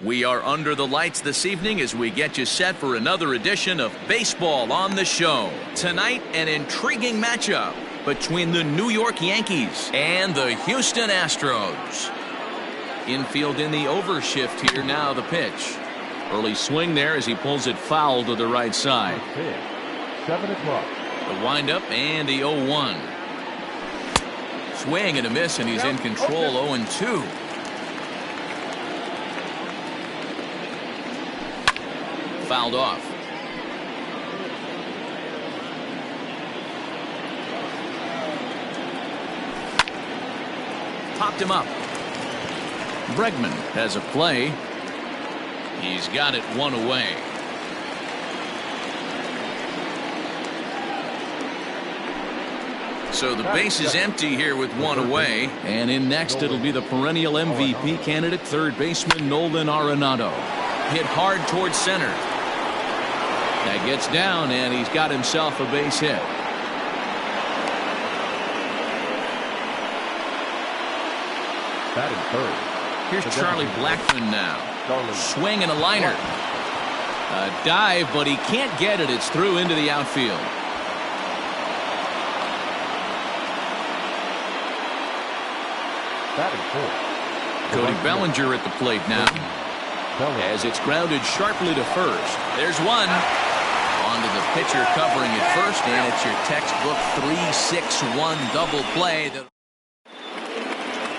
We are under the lights this evening as we get you set for another edition of Baseball on the Show. Tonight, an intriguing matchup between the New York Yankees and the Houston Astros. Infield in the overshift here now, the pitch. Early swing there as he pulls it foul to the right side. 7 o'clock. The windup and the 0-1. Swing and a miss, and he's in control. 0-2. Fouled off. Popped him up. Bregman has a play. He's got it one away. So the base is empty here with one away. And in next, it'll be the perennial MVP candidate, third baseman Nolan Arenado. Hit hard towards center. That gets down, and he's got himself a base hit. Batting third. Here's Charlie Blackmon now. Swing and a liner. A dive, but he can't get it. It's through into the outfield. Batting fourth. Cody Bellinger at the plate now. As it's grounded sharply to first. There's one. On to the pitcher covering it first, and it's your textbook 3-6-1 double play.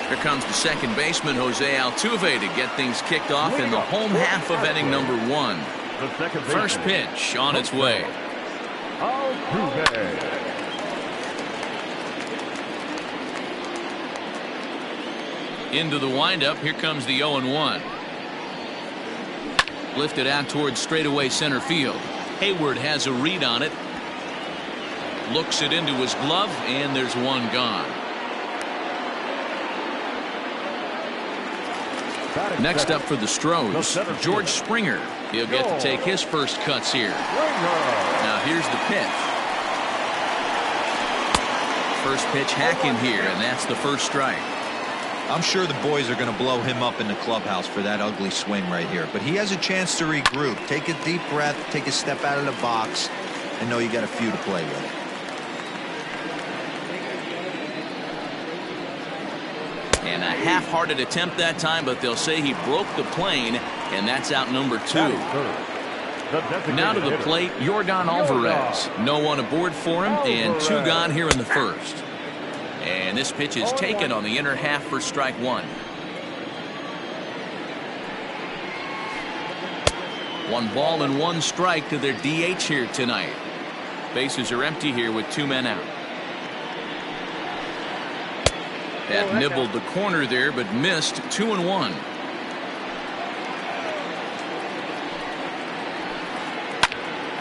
Here comes the second baseman, Jose Altuve, to get things kicked off in the home half of inning number 1. First pitch on its way. Altuve. Into the windup. Here comes the 0-1. Lifted out towards straightaway center field. Hayward has a read on it. Looks it into his glove, and there's one gone. Next up for the Stros, George Springer. He'll get to take his first cuts here. Now here's the pitch. First pitch hacking here, and that's the first strike. I'm sure the boys are going to blow him up in the clubhouse for that ugly swing right here. But he has a chance to regroup. Take a deep breath, take a step out of the box, and know you got a few to play with. And a half-hearted attempt that time, but they'll say he broke the plane, and that's out number 2. Now to the plate, Yordan Alvarez. No one aboard for him, and 2 gone here in the first. And this pitch is taken on the inner half for strike 1. 1 ball and 1 strike to their DH here tonight. Bases are empty here with 2 men out. That nibbled the corner there, but missed. 2-1.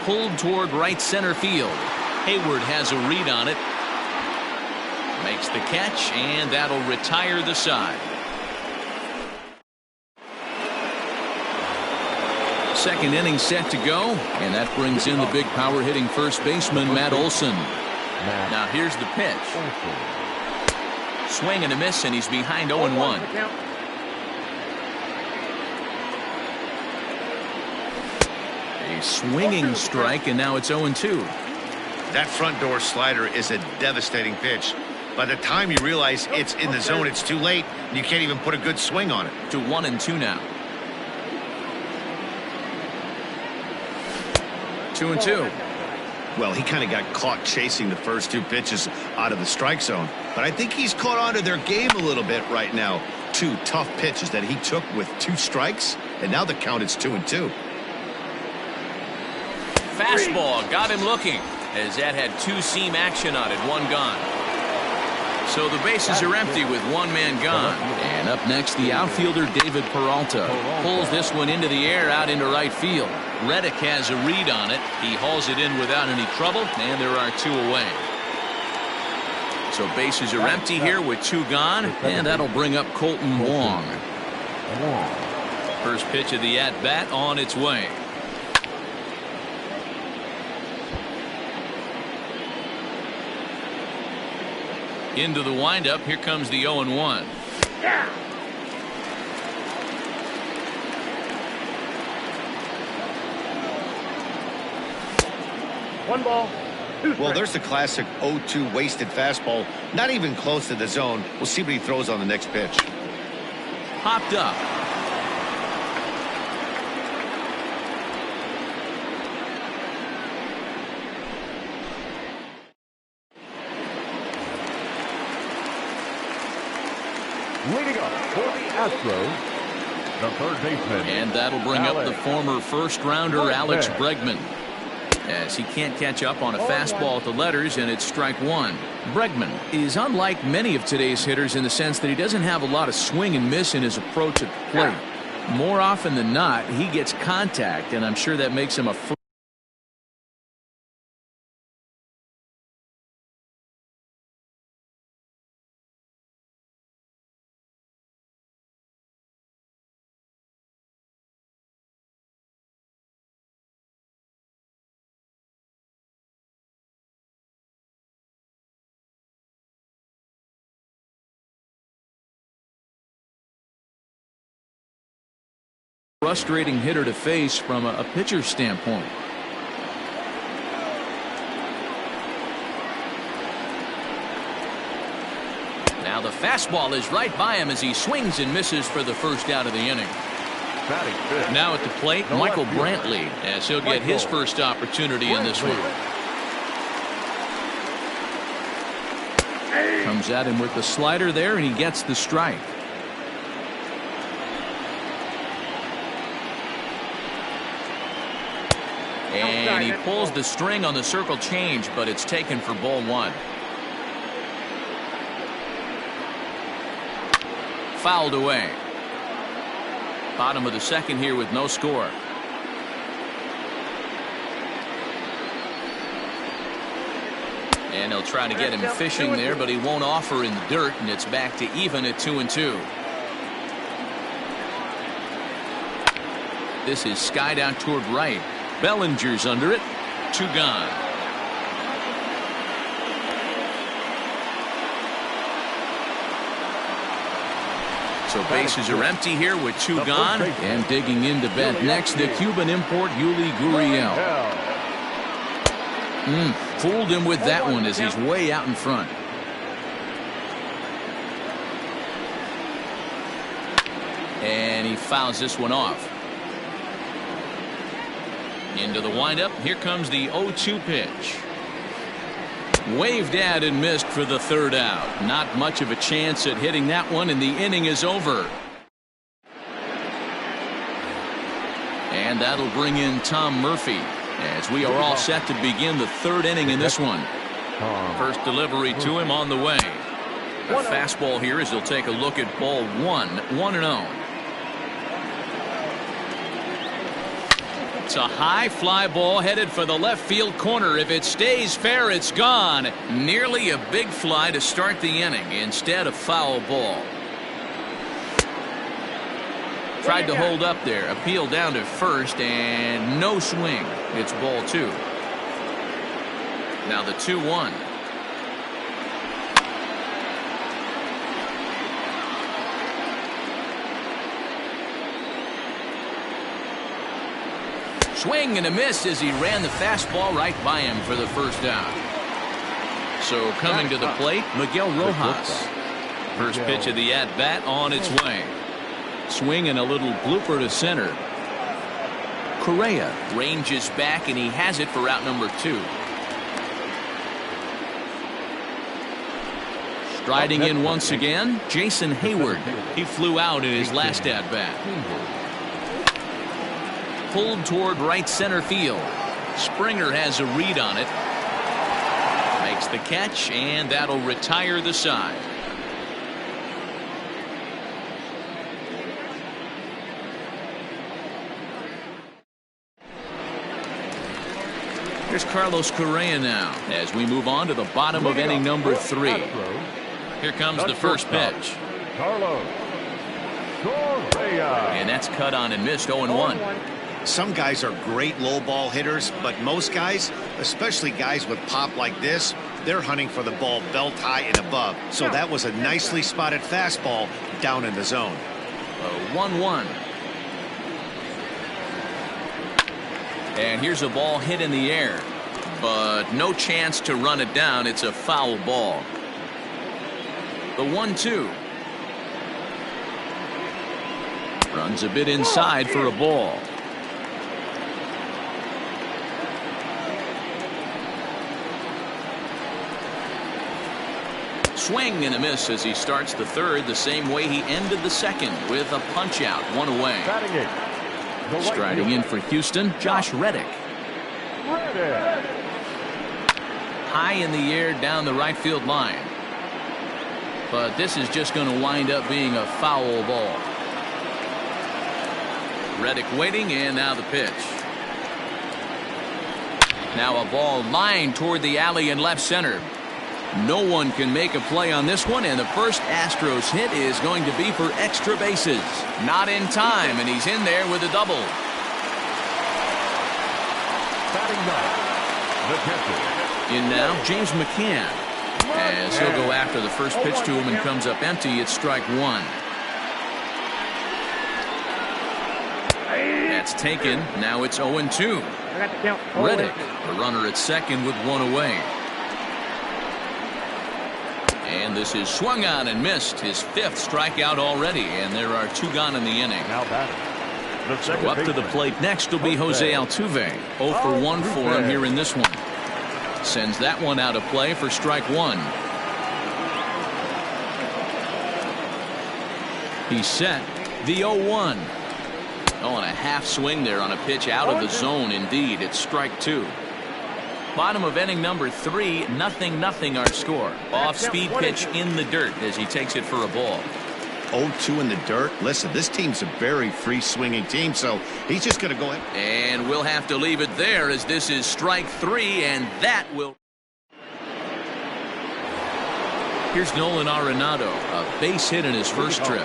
Pulled toward right center field. Hayward has a read on it. Makes the catch, and that'll retire the side. Second inning set to go, and that brings in the big power hitting first baseman Matt Olson. Now here's the pitch. Swing and a miss, and he's behind 0-1. A swinging strike, and now it's 0-2. That front door slider is a devastating pitch. By the time you realize it's in the zone, it's too late, and you can't even put a good swing on it. To 1-2 now. 2-2. Well, he kind of got caught chasing the first 2 pitches out of the strike zone. But I think he's caught on to their game a little bit right now. 2 tough pitches that he took with 2 strikes, and now the count is 2-2. Fastball got him looking, as that had 2-seam action on it. 1 gone. So the bases are empty with 1 man gone. And up next, the outfielder David Peralta pulls this one into the air out into right field. Reddick has a read on it. He hauls it in without any trouble, and there are 2 away. So bases are empty here with 2 gone, and that'll bring up Colton Wong. First pitch of the at-bat on its way. Into the windup. Here comes the 0-1. 1 ball, 2 strikes. Well, there's the classic 0-2 wasted fastball. Not even close to the zone. We'll see what he throws on the next pitch. Popped up. Leading up for the Astros, the third baseman. And that'll bring up the former first-rounder Alex Bregman, as he can't catch up on a fastball at the letters, and it's strike one. Bregman is unlike many of today's hitters in the sense that he doesn't have a lot of swing and miss in his approach at the plate. More often than not, he gets contact, and I'm sure that makes him a frustrating hitter to face from a pitcher's standpoint. Now the fastball is right by him as he swings and misses for the first out of the inning. Now at the plate, Michael Brantley, as he'll get his first opportunity in this one. Comes at him with the slider there, and he gets the strike. And he pulls the string on the circle change, but it's taken for ball one. Fouled away. Bottom of the second here with no score. And they'll try to get him fishing there, but he won't offer in the dirt, and it's back to even at 2-2. This is skied out toward right. Bellinger's under it. 2 gone. So bases are empty here with 2 gone. And digging in to bat next, the Cuban import Yuli Gurriel. Fooled him with that one as he's way out in front. And he fouls this one off. Into the windup. Here comes the 0-2 pitch. Waved at and missed for the third out. Not much of a chance at hitting that one, and the inning is over. And that'll bring in Tom Murphy, as we are all set to begin the third inning in this one. First delivery to him on the way. A fastball here as he'll take a look at ball 1-0. It's a high fly ball headed for the left field corner. If it stays fair, it's gone. Nearly a big fly to start the inning. Instead, a foul ball. Tried to hold up there. Appeal down to first, and no swing. It's ball 2. Now the 2-1. Swing and a miss as he ran the fastball right by him for the first out. So coming to the plate, Miguel Rojas. First pitch of the at-bat on its way. Swing and a little blooper to center. Correa ranges back, and he has it for out number 2. Striding in once again, Jason Hayward. He flew out in his last at-bat. Pulled toward right center field. Springer has a read on it. Makes the catch, and that'll retire the side. Here's Carlos Correa now as we move on to the bottom of inning number 3. Here comes the first pitch. Carlos Correa. And that's cut on and missed. 0-1. Some guys are great low ball hitters, but most guys, especially guys with pop like this, they're hunting for the ball belt high and above. So that was a nicely spotted fastball down in the zone. 1-1. And here's a ball hit in the air. but no chance to run it down. It's a foul ball. The 1-2. Runs a bit inside for a ball. Swing and a miss as he starts the third the same way he ended the second, with a punch out, one away. Striding in for Houston, Josh Reddick. High in the air down the right field line. But this is just going to wind up being a foul ball. Reddick waiting, and now the pitch. Now a ball lined toward the alley in left center. No one can make a play on this one, and the first Astros hit is going to be for extra bases. Not in time, and he's in there with a double. In now, James McCann. As he'll go after the first pitch to him and comes up empty, it's strike one. That's taken. Now it's 0-2. Reddick, the runner at second with one away. And this is swung on and missed. His fifth strikeout already, and there are two gone in the inning. So up to the plate next will be Jose Altuve. 0 for 1 for him here in this one. Sends that one out of play for strike one. He's set. The 0-1. Oh, and a half swing there on a pitch out of the zone. Indeed, it's strike two. Bottom of inning number 3, 0-0 our score. Off-speed pitch in the dirt as he takes it for a ball. 0-2 in the dirt. Listen, this team's a very free-swinging team, so he's just going to go ahead. And we'll have to leave it there as this is strike 3, and that will... Here's Nolan Arenado, a base hit in his first trip.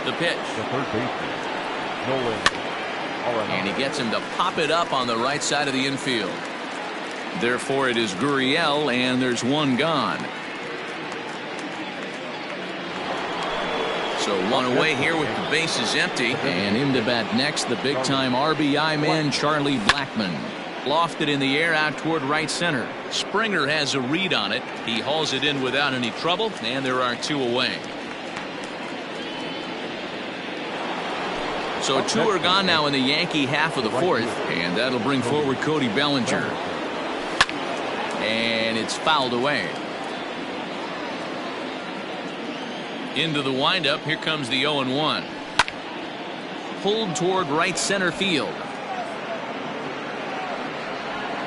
The pitch. The third baseman, Nolan Arenado. And he gets him to pop it up on the right side of the infield. Therefore, it is Gurriel, and there's one gone. So one away here with the bases empty. And in to bat next, the big-time RBI man, Charlie Blackmon. Lofted in the air out toward right center. Springer has a read on it. He hauls it in without any trouble, and there are two away. So two are gone now in the Yankee half of the fourth, and that'll bring forward Cody Bellinger. And it's fouled away. Into the windup. Here comes the 0-1. Pulled toward right center field.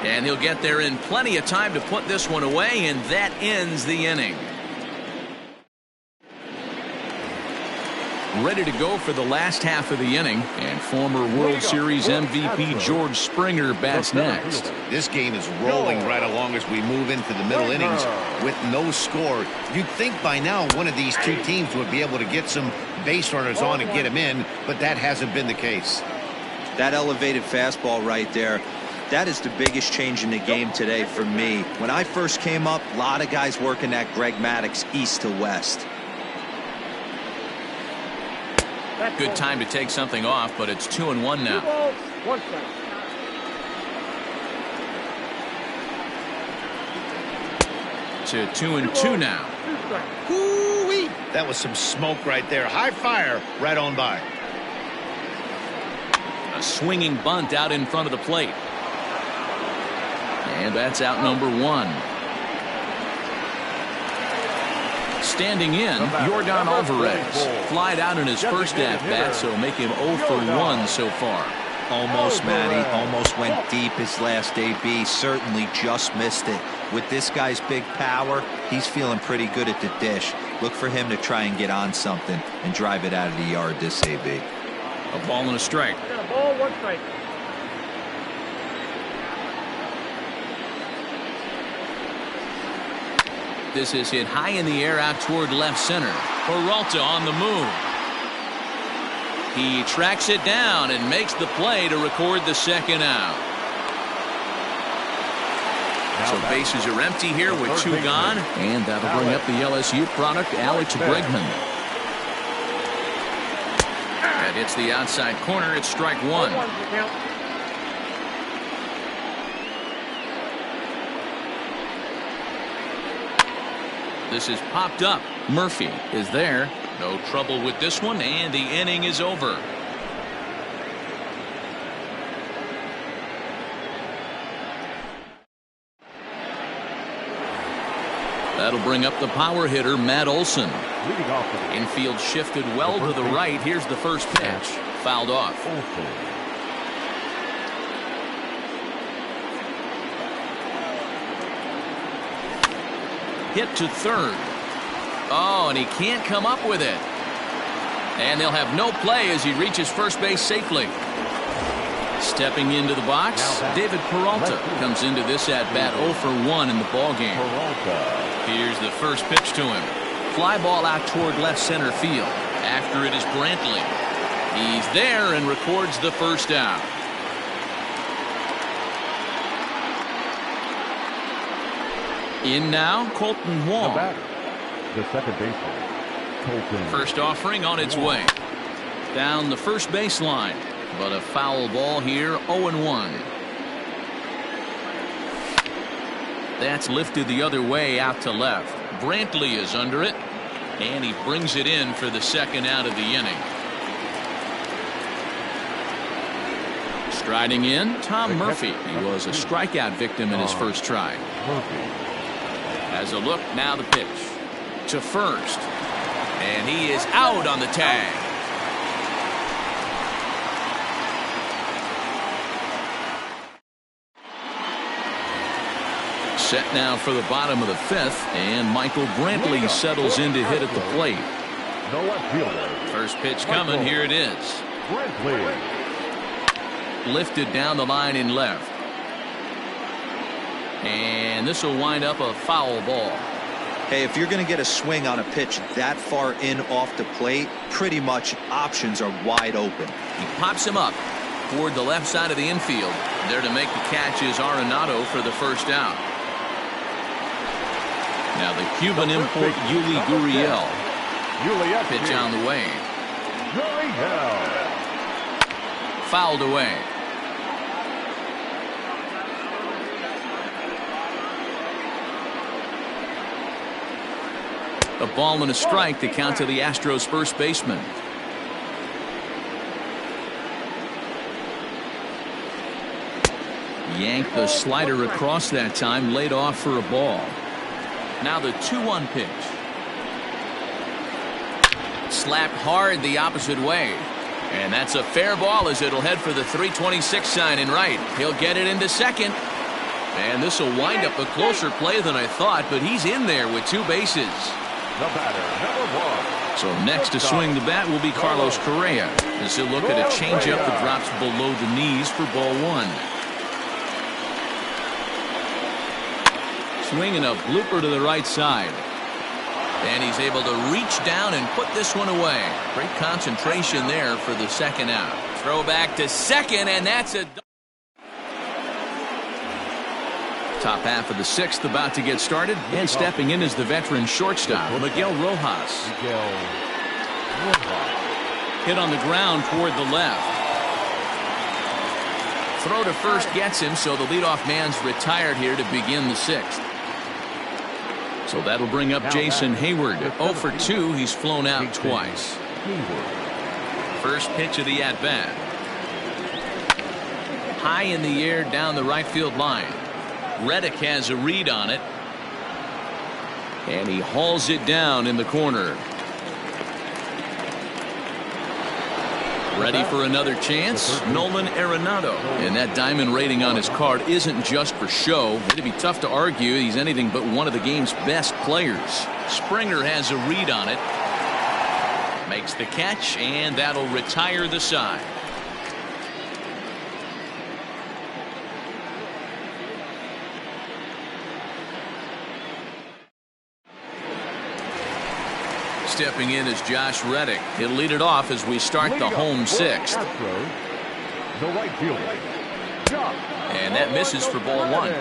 And he'll get there in plenty of time to put this one away, and that ends the inning. Ready to go for the last half of the inning, and former World Series MVP George Springer bats next. This game is rolling right along as we move into the middle innings with no score. You'd think by now one of these two teams would be able to get some base runners on and get them in, but that hasn't been the case. That elevated fastball right there, that is the biggest change in the game today for me. When I first came up, a lot of guys working that Greg Maddux east to west. Good time to take something off, but it's 2-1 now. To 2-2 now. Woo-wee. That was some smoke right there. High fire right on by. A swinging bunt out in front of the plate. And that's out number one. Standing in, Yordan Alvarez. Flied out in his first at-bat, so make him 0 for 1 so far. Almost, Matty. Almost went deep his last AB. Certainly just missed it. With this guy's big power, he's feeling pretty good at the dish. Look for him to try and get on something and drive it out of the yard this AB. A ball and a strike. Ball, 1 strike. This is hit high in the air out toward left center. Peralta on the move. He tracks it down and makes the play to record the second out. So bases are empty here with two gone. And that'll bring up the LSU product, Alex Bregman. That hits the outside corner. It's strike one. This is popped up. Murphy is there. No trouble with this one, and the inning is over. That'll bring up the power hitter, Matt Olson. Leading off for the Infield shifted well to the right. Here's the first pitch. Fouled off. Hit to third. Oh, and he can't come up with it. And they'll have no play as he reaches first base safely. Stepping into the box, David Peralta comes into this at-bat 0 for 1 in the ballgame. Here's the first pitch to him. Fly ball out toward left center field. After it is Brantley. He's there and records the first out. In now, Colton Wong. The second baseman, Colton. First offering on its way. Down the first baseline. But a foul ball here, 0-1. That's lifted the other way out to left. Brantley is under it, and he brings it in for the second out of the inning. Striding in, Tom Murphy. He was a strikeout victim in his first try. As a look, now the pitch. To first. And he is out on the tag. Set now for the bottom of the fifth, and Michael Brantley settles in to hit at the plate. No left fielder. First pitch coming, here it is. Brantley. Lifted down the line in left. And this will wind up a foul ball. Hey, if you're going to get a swing on a pitch that far in off the plate, pretty much options are wide open. He pops him up toward the left side of the infield. There to make the catch is Arenado for the first out. Now the Cuban import Yuli Gurriel. Pitch on the way. Fouled away. A ball and a strike to count to the Astros first baseman. Yanked the slider across that time, laid off for a ball. Now the 2-1 pitch. Slapped hard the opposite way. And that's a fair ball as it'll head for the 326 sign in right. He'll get it into second. And this will wind up a closer play than I thought, but he's in there with two bases. The batter, number 1. So next to swing the bat will be Carlos Correa as he'll look at a changeup that drops below the knees for ball 1. Swinging a blooper to the right side. And he's able to reach down and put this one away. Great concentration there for the second out. Throw back to second, and that's a... Top half of the sixth about to get started, and stepping in is the veteran shortstop, Miguel Rojas. Hit on the ground toward the left. Throw to first gets him, so the leadoff man's retired here to begin the sixth. So that'll bring up Jason Hayward. 0 for 2. He's flown out twice. First pitch of the at-bat. High in the air down the right field line. Reddick has a read on it. And he hauls it down in the corner. Ready for another chance? Nolan Arenado. And that diamond rating on his card isn't just for show. It'd be tough to argue he's anything but one of the game's best players. Springer has a read on it. Makes the catch, and that'll retire the side. Stepping in is Josh Reddick. He'll lead it off as we start the home sixth. The right fielder. And that misses for ball 1.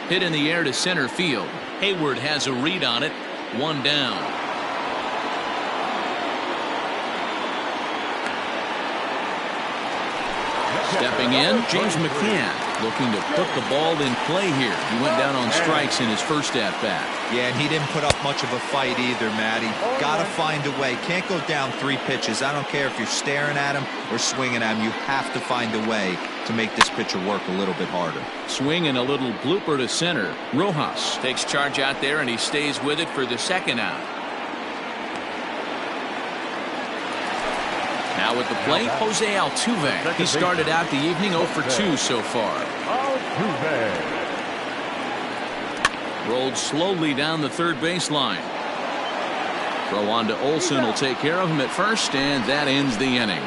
Hit in the air to center field. Hayward has a read on it. One down. Stepping in, James McCann looking to put the ball in play here. He went down on strikes in his first at-bat. Yeah, and he didn't put up much of a fight either, Matty. Got to find a way. Can't go down 3 pitches. I don't care if you're staring at him or swinging at him. You have to find a way to make this pitcher work a little bit harder. Swing and a little blooper to center. Rojas takes charge out there, and he stays with it for the second out. Now at the plate, Jose Altuve. He started out the evening 0 for 2 so far. Altuve. Rolled slowly down the third baseline. Throw on to Olsen will take care of him at first, and that ends the inning.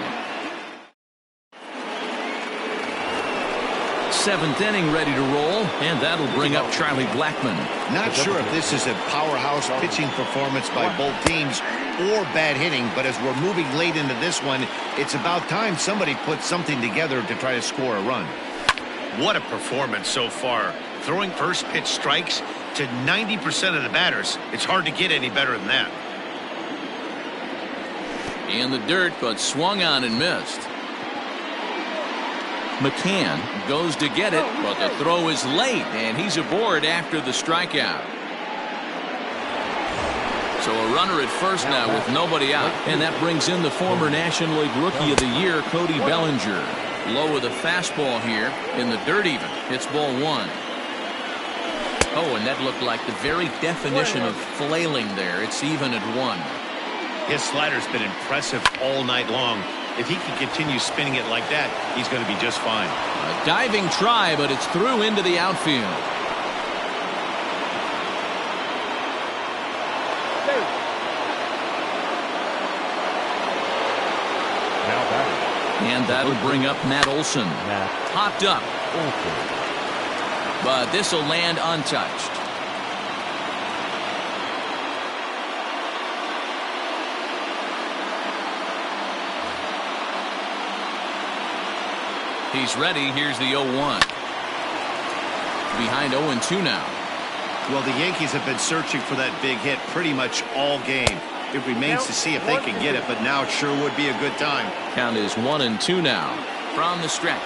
7th inning ready to roll, and that'll bring up Charlie Blackmon. Not sure if this is a powerhouse pitching performance by both teams or bad hitting, but as we're moving late into this one, it's about time somebody puts something together to try to score a run. What a performance so far. Throwing first pitch strikes to 90% of the batters. It's hard to get any better than that. In the dirt, but swung on and missed. McCann goes to get it, but the throw is late, and he's aboard after the strikeout. So a runner at first now with nobody out, and that brings in the former National League Rookie of the Year, Cody Bellinger. Low with a fastball here, in the dirt even. It's ball 1. Oh, and that looked like the very definition of flailing there. It's even at 1. His slider's been impressive all night long. If he can continue spinning it like that, he's going to be just fine. A diving try, but it's through into the outfield. And that'll bring up Matt Olson. Popped up. But this will land untouched. He's ready. Here's the 0-1. Behind 0-2 now. Well, the Yankees have been searching for that big hit pretty much all game. It remains to see if they can get it, but now it sure would be a good time. Count is 1-2 now from the stretch.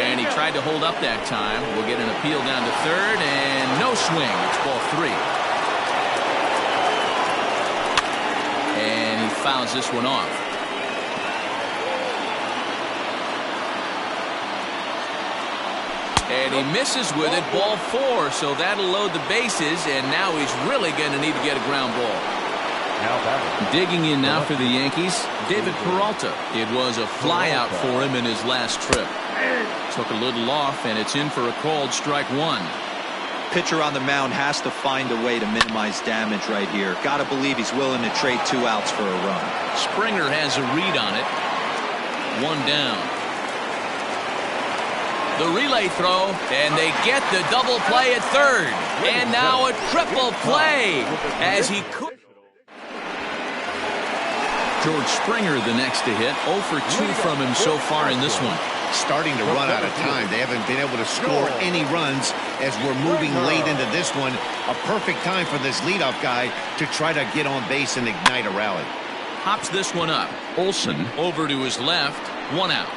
And he tried to hold up that time. We'll get an appeal down to third, and no swing. It's ball 3. And he fouls this one off. And he misses with it, ball 4, so that'll load the bases, and now he's really going to need to get a ground ball. Digging in now for the Yankees, David Peralta. It was a flyout for him in his last trip. Took a little off, and it's in for a called strike 1. Pitcher on the mound has to find a way to minimize damage right here. Got to believe he's willing to trade 2 outs for a run. Springer has a read on it. 1 down. The relay throw, and they get the double play at third. And now a triple play as he could. George Springer the next to hit. 0 for 2 from him so far in this one. Starting to run out of time. They haven't been able to score any runs as we're moving late into this one. A perfect time for this leadoff guy to try to get on base and ignite a rally. Hops this one up. Olsen over to his left. 1 out.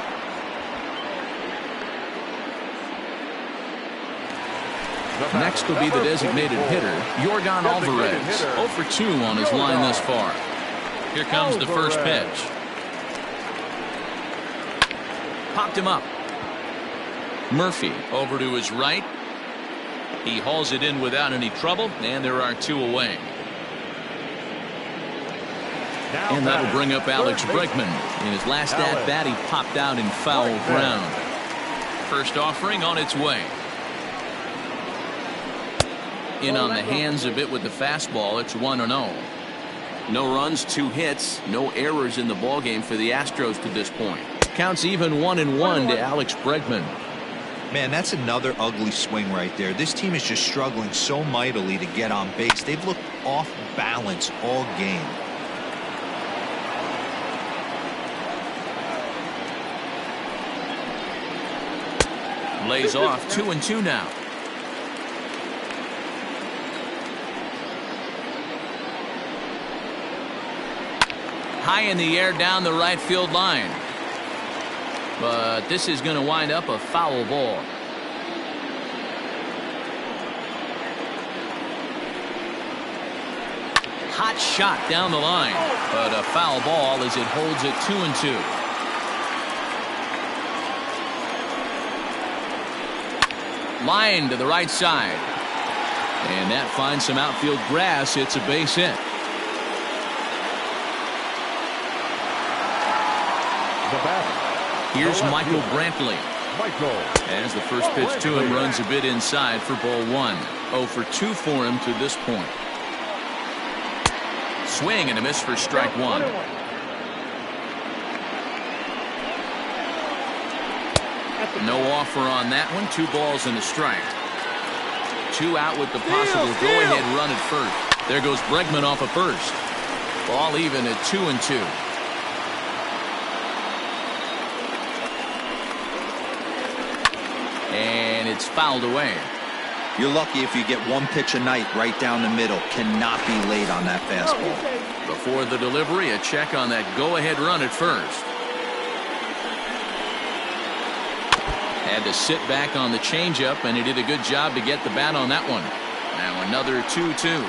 Next will be the designated hitter, Yordan Alvarez. 0 for 2 on his line thus far. Here comes the first pitch. Popped him up. Murphy over to his right. He hauls it in without any trouble, and there are 2 away. And that'll bring up Alex Bregman. In his last at-bat, he popped out in foul ground. First offering on its way. In on the hands a bit with the fastball. It's 1-0. No runs, 2 hits, no errors in the ballgame for the Astros to this point. Counts even 1-1 to Alex Bregman. Man, that's another ugly swing right there. This team is just struggling so mightily to get on base. They've looked off balance all game. Lays off 2-2 now. high in the air down the right field line. But this is going to wind up a foul ball. Hot shot down the line, but a foul ball as it holds it 2-2. Line to the right side. And that finds some outfield grass. It's a base hit. Here's Michael Brantley. As the first pitch to him runs a bit inside for ball one. 0 for 2 for him to this point. Swing and a miss for strike one. No offer on that one. 2 balls and a strike. 2 out with the possible go-ahead run at first. There goes Bregman off of first. Ball even at 2-2. And it's fouled away. You're lucky if you get 1 pitch a night right down the middle. Cannot be late on that fastball. Before the delivery, a check on that go-ahead run at first. Had to sit back on the changeup, and he did a good job to get the bat on that one. Now another 2-2.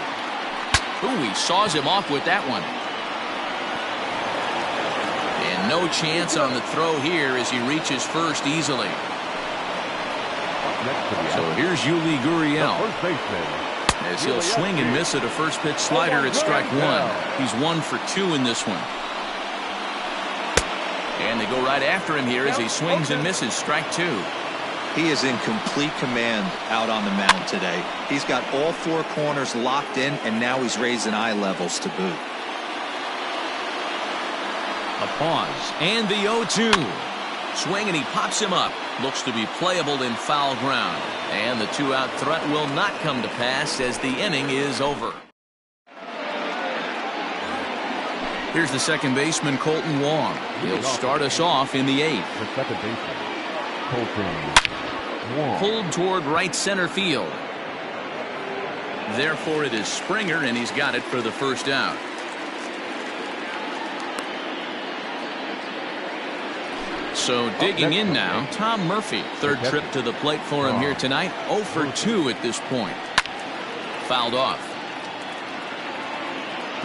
Ooh, he saws him off with that one. And no chance on the throw here as he reaches first easily. So here's Yuli Gurriel. As he'll swing and miss at a first pitch slider at strike one. He's 1 for 2 in this one. And they go right after him here as he swings and misses. Strike 2. He is in complete command out on the mound today. He's got all 4 corners locked in, and now he's raising eye levels to boot. A pause and the 0-2. Swing and he pops him up. Looks to be playable in foul ground. And the 2-out threat will not come to pass as the inning is over. Here's the second baseman, Colton Wong. He'll start us off in the 8th. The second baseman, Colton Wong. Pulled toward right center field. Therefore, it is Springer, and he's got it for the first out. So digging in now, Tom Murphy. Third trip to the plate for him here tonight. 0 for 2 at this point. Fouled off.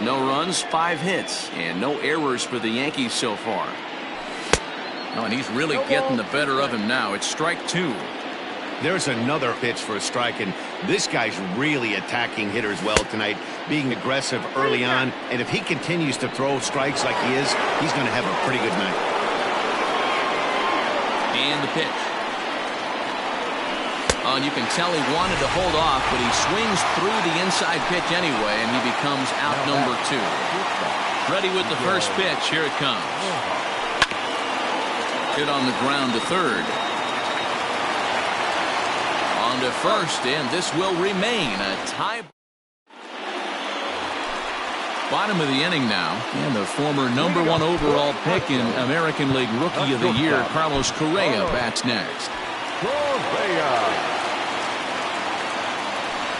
No runs, 5 hits, and no errors for the Yankees so far. Oh, and he's really getting the better of him now. It's strike 2. There's another pitch for a strike, and this guy's really attacking hitters well tonight, being aggressive early on. And if he continues to throw strikes like he is, he's going to have a pretty good night. And the pitch. Oh, and you can tell he wanted to hold off, but he swings through the inside pitch anyway, and he becomes out number 2. Ready with the first pitch. Here it comes. Hit on the ground to third. On to first, and this will remain a tie. Bottom of the inning now, and the former number 1 overall pick in American League Rookie of the Year, Carlos Correa, bats next.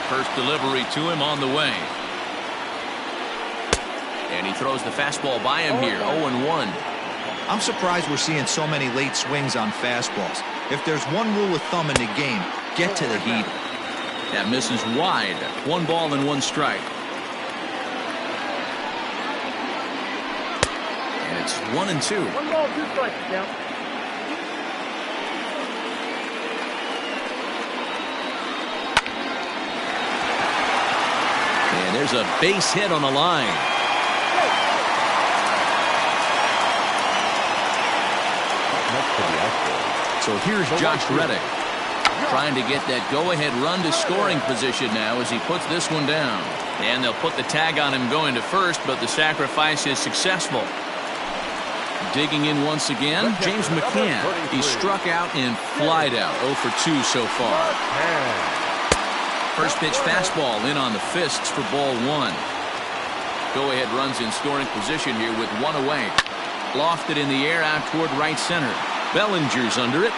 First delivery to him on the way. And he throws the fastball by him here, 0-1. I'm surprised we're seeing so many late swings on fastballs. If there's one rule of thumb in the game, get to the heater. That misses wide. 1 ball and 1 strike. And it's 1-2. 1 ball, 2 strikes now. And there's a base hit on the line. So here's Josh Reddick trying to get that go-ahead run to scoring position now as he puts this one down. And they'll put the tag on him going to first, but the sacrifice is successful. Digging in once again, James McCann. He struck out and flied out. 0 for 2 so far. First pitch fastball in on the fists for ball 1. Go-ahead runs in scoring position here with 1 away. Lofted in the air out toward right center. Bellinger's under it.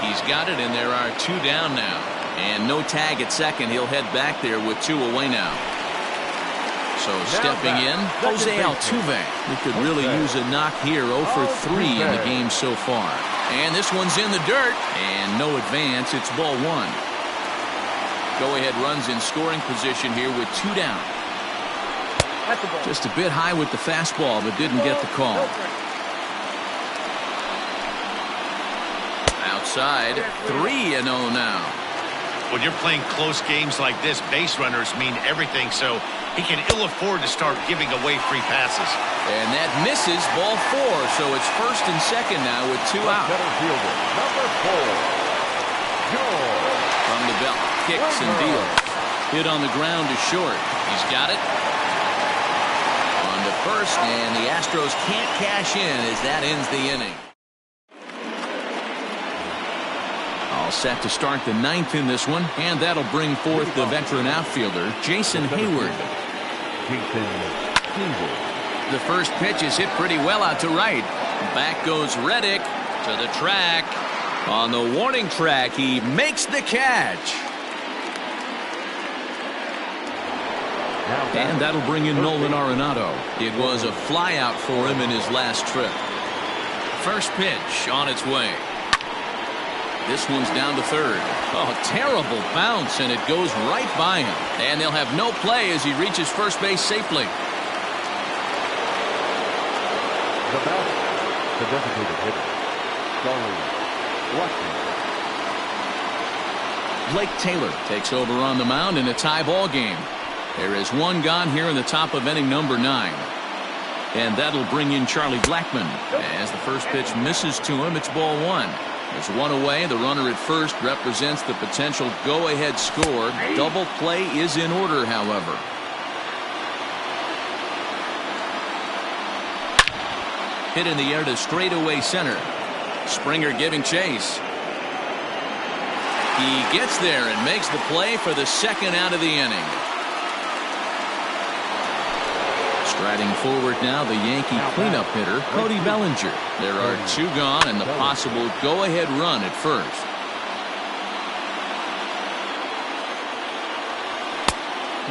He's got it, and there are 2 down now. And no tag at second. He'll head back there with 2 away now. So stepping in, Jose Altuve. He could really use a knock here. 0 for 3 in the game so far. And this one's in the dirt. And no advance. It's ball 1. Go-ahead runs in scoring position here with 2 down. Just a bit high with the fastball, but didn't get the call. Outside, 3-0 now. When you're playing close games like this, base runners mean everything, so he can ill afford to start giving away free passes. And that misses, ball 4, so it's first and second now with 2 out. Number 4, From the belt, kicks and deals. Hit on the ground to short. He's got it. On to first, and the Astros can't cash in as that ends the inning. All set to start the 9th in this one, and that'll bring forth the veteran outfielder, Jason Hayward. The first pitch is hit pretty well out to right. Back goes Reddick to the track. On the warning track, he makes the catch. And that'll bring in Nolan Arenado. It was a flyout for him in his last trip. First pitch on its way. This one's down to third. Oh, terrible bounce, and it goes right by him. And they'll have no play as he reaches first base safely. The batter, the designated hitter, Charlie Blackmon. Blake Taylor takes over on the mound in a tie ball game. There is 1 gone here in the top of inning number 9. And that'll bring in Charlie Blackmon. As the first pitch misses to him, it's ball 1. There's 1 away. The runner at first represents the potential go-ahead score. Double play is in order, however. Hit in the air to straightaway center. Springer giving chase. He gets there and makes the play for the second out of the inning. Striding forward now, the Yankee cleanup hitter, Cody Bellinger. There are 2 gone and the possible go-ahead run at first.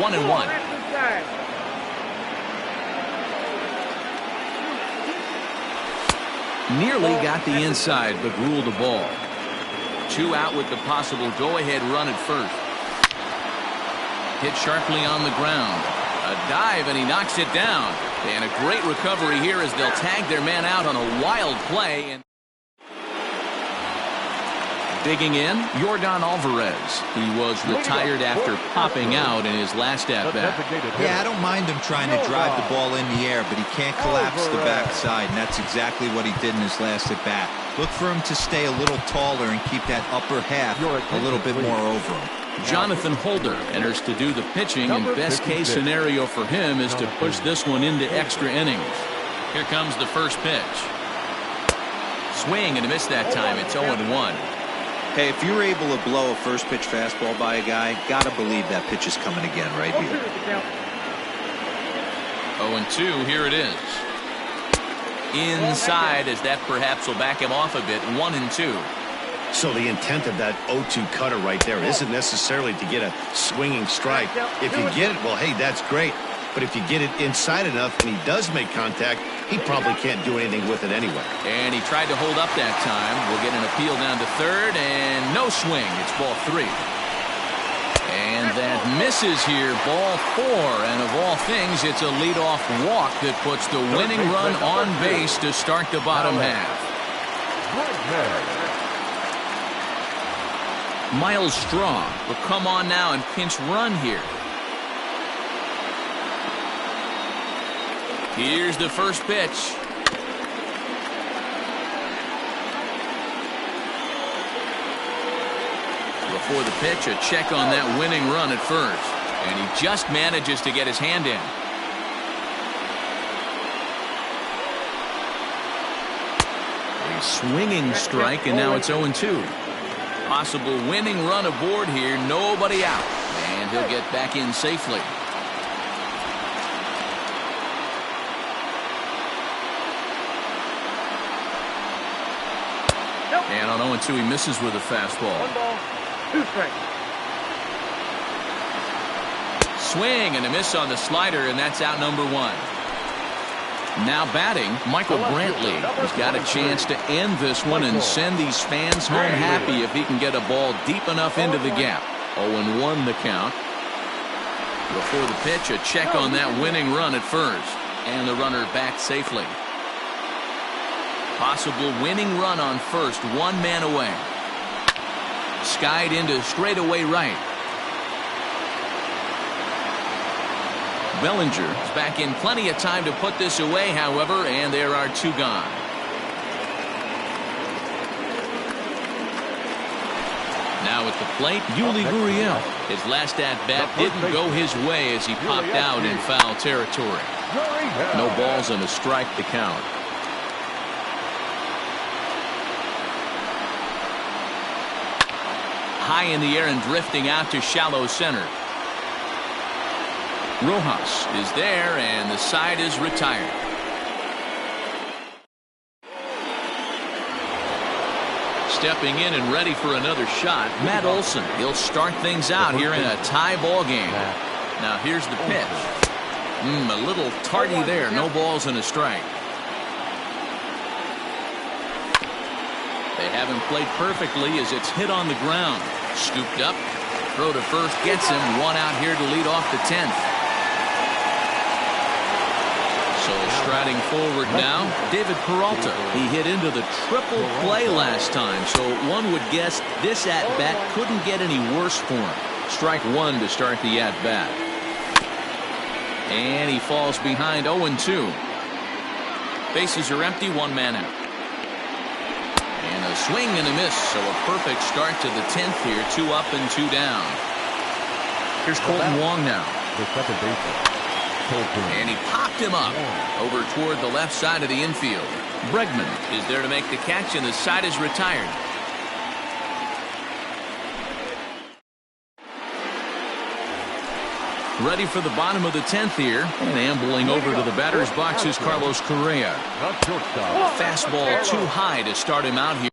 One and one. Nearly got the inside, but ruled the ball. 2 out with the possible go-ahead run at first. Hit sharply on the ground. A dive, and he knocks it down. And a great recovery here as they'll tag their man out on a wild play. And digging in, Yordan Alvarez. He was retired after popping out in his last at-bat. Yeah, I don't mind him trying to drive the ball in the air, but he can't collapse the backside, and that's exactly what he did in his last at-bat. Look for him to stay a little taller and keep that upper half a little bit more over him. Jonathan Holder enters to do the pitching, and best case scenario for him is to push this one into extra innings. Here comes the first pitch. Swing and a miss that time. It's 0-1. Hey, if you're able to blow a first pitch fastball by a guy, gotta believe that pitch is coming again right here. 0-2, here it is. Inside, as that perhaps will back him off a bit. 1-2. So the intent of that 0-2 cutter right there isn't necessarily to get a swinging strike. If you get it, well, hey, that's great. But if you get it inside enough and he does make contact, he probably can't do anything with it anyway. And he tried to hold up that time. We'll get an appeal down to third, and no swing. It's ball 3. And that misses here, ball 4. And of all things, it's a leadoff walk that puts the winning run on base to start the bottom half. Miles Straw will come on now and pinch run here. Here's the first pitch. Before the pitch, a check on that winning run at first. And he just manages to get his hand in. A swinging strike, and now it's 0-2. Possible winning run aboard here. Nobody out. And he'll get back in safely. And on 0-2, he misses with a fastball. 1 ball, 2 strikes. Swing and a miss on the slider, and that's out number 1. Now batting, Michael Brantley. He's got a chance to end this one and send these fans home happy if he can get a ball deep enough into the gap. 0-1 the count. Before the pitch, a check on that winning run at first. And the runner back safely. Possible winning run on first, 1 man away. Skied into straightaway right. Bellinger is back in plenty of time to put this away, however, and there are 2 gone. Now at the plate, Yuli Gurriel. His last at-bat didn't go his way as he popped out in foul territory. No balls and a strike to count. High in the air and drifting out to shallow center. Rojas is there, and the side is retired. Stepping in and ready for another shot, Matt Olson. He'll start things out here in a tie ball game. Now here's the pitch. A little tardy there. No balls and a strike. They haven't played perfectly as it's hit on the ground. Scooped up. Throw to first gets him. 1 out here to lead off the 10th. So striding forward now, David Peralta. He hit into the triple play last time, so one would guess this at-bat couldn't get any worse for him. Strike 1 to start the at-bat. And he falls behind 0-2. Bases are empty, 1 man out. And a swing and a miss, so a perfect start to the 10th here. 2 up and 2 down. Here's Colton Wong now. The second baseman. And he popped him up over toward the left side of the infield. Bregman is there to make the catch, and the side is retired. Ready for the bottom of the 10th here, and ambling over to the batter's box is Carlos Correa. Fastball too high to start him out here.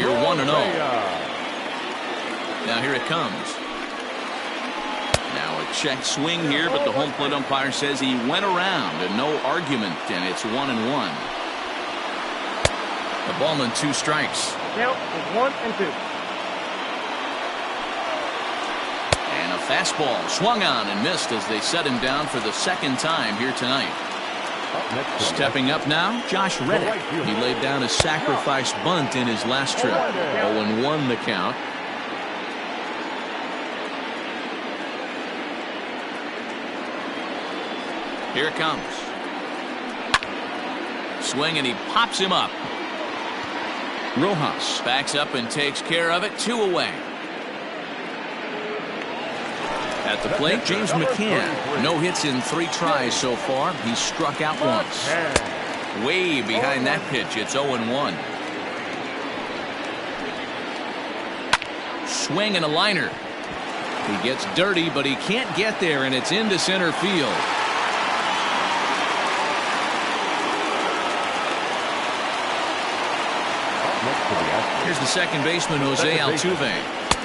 You're 1-0. Now here it comes. Now a check swing here, but the home plate umpire says he went around and no argument, and it's 1-1. The ball and 2 strikes. Count is 1-2. And a fastball swung on and missed as they set him down for the 2nd time here tonight. Stepping up now, Josh Reddick. He laid down a sacrifice bunt in his last trip. 0-1 the count. Here it comes. Swing, and he pops him up. Rojas backs up and takes care of it. 2 away. At the plate, James McCann. No hits in 3 tries so far. He's struck out once. Way behind that pitch. It's 0-1. Swing and a liner. He gets dirty, but he can't get there, and it's into center field. Here's the second baseman, Jose Altuve,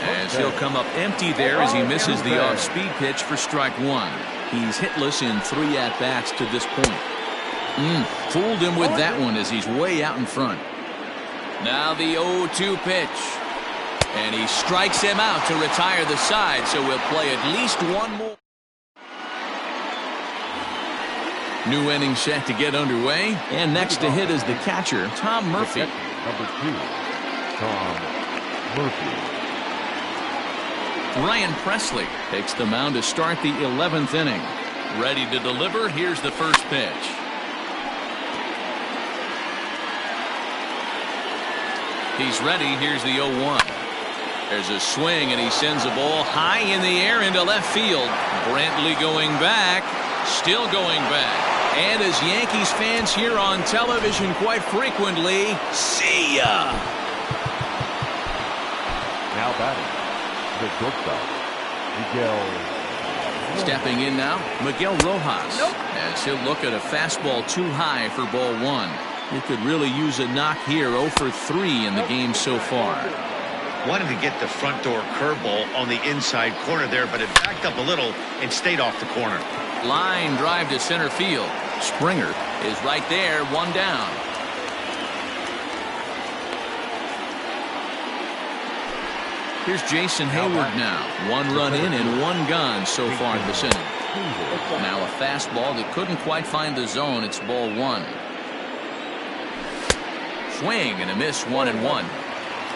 as he'll come up empty there as he misses the off-speed pitch for strike 1. He's hitless in 3 at-bats to this point. Fooled him with that one as he's way out in front. Now the 0-2 pitch. And he strikes him out to retire the side, so we'll play at least 1 more. New inning set to get underway, and next to hit is the catcher, Tom Murphy. Number 2, Tom Murphy. Ryan Presley takes the mound to start the 11th inning. Ready to deliver. Here's the first pitch. He's ready. Here's the 0-1. There's a swing, and he sends a ball high in the air into left field. Brantley going back, still going back. And as Yankees fans hear on television quite frequently, see ya! Now batting, the shortstop, Miguel. Stepping in now, Miguel Rojas, as he'll look at a fastball too high for ball 1. He could really use a knock here. 0 for 3 in the game so far. Wanted to get the front door curveball on the inside corner there, but it backed up a little and stayed off the corner. Line drive to center field. Springer is right there, 1 down. Here's Jason Hayward now. 1 run in and 1 gone so far in this inning. Now a fastball that couldn't quite find the zone. It's ball 1. Swing and a miss, 1-1.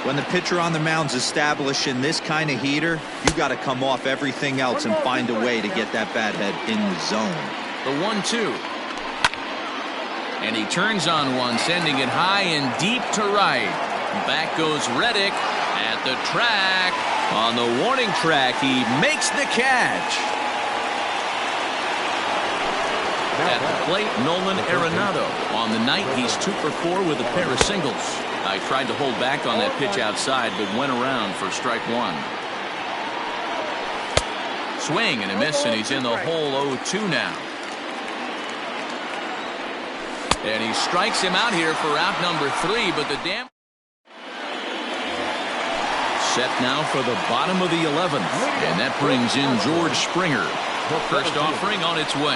When the pitcher on the mound's establishing this kind of heater, you got to come off everything else and find a way to get that bat head in the zone. The 1-2. And he turns on one, sending it high and deep to right. Back goes Reddick at the track. On the warning track, he makes the catch. At the plate, Nolan Arenado. On the night, he's 2 for 4 with a pair of singles. I tried to hold back on that pitch outside, but went around for strike 1. Swing and a miss, and he's in the hole. 0-2 now. And he strikes him out here for out number 3, but the damn set now for the bottom of the 11th, and that brings in George Springer. First offering on its way.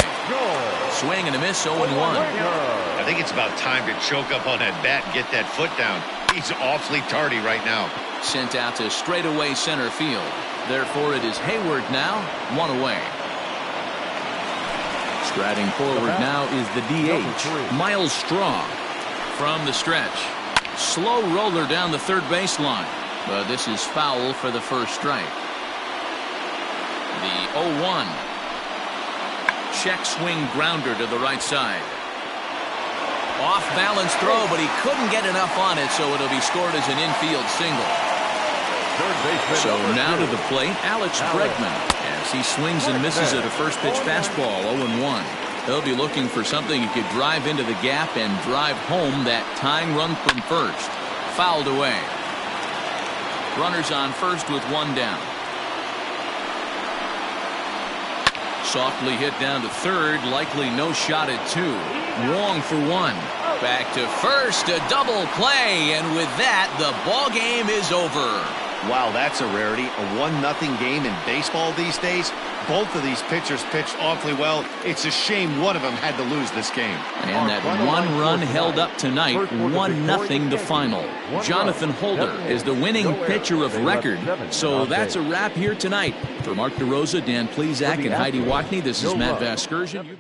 Swing and a miss, 0-1. I think it's about time to choke up on that bat and get that foot down. He's awfully tardy right now. Sent out to straightaway center field. Therefore, it is Hayward now, 1 away. Striding forward now is the DH, Miles Straw. From the stretch. Slow roller down the third baseline. But this is foul for the first strike. The 0-1. Check swing grounder to the right side. Off balance throw, but he couldn't get enough on it, so it'll be scored as an infield single. So now to the plate, Alex Bregman, as he swings and misses at a first pitch fastball. 0-1. He'll be looking for something he could drive into the gap and drive home that tying run from first. Fouled away. Runners on first with 1 down. Softly hit down to third, likely no shot at 2. Wong for 1. Back to first, a double play, and with that, the ball game is over. Wow, that's a rarity. A 1-0 game in baseball these days. Both of these pitchers pitched awfully well. It's a shame one of them had to lose this game. And that 1 run held up tonight, 1-0 the final. Jonathan Holder is the winning pitcher of record. So that's a wrap here tonight. For Mark DeRosa, Dan Plesac, and Heidi Watney, this is Matt Vasgersian.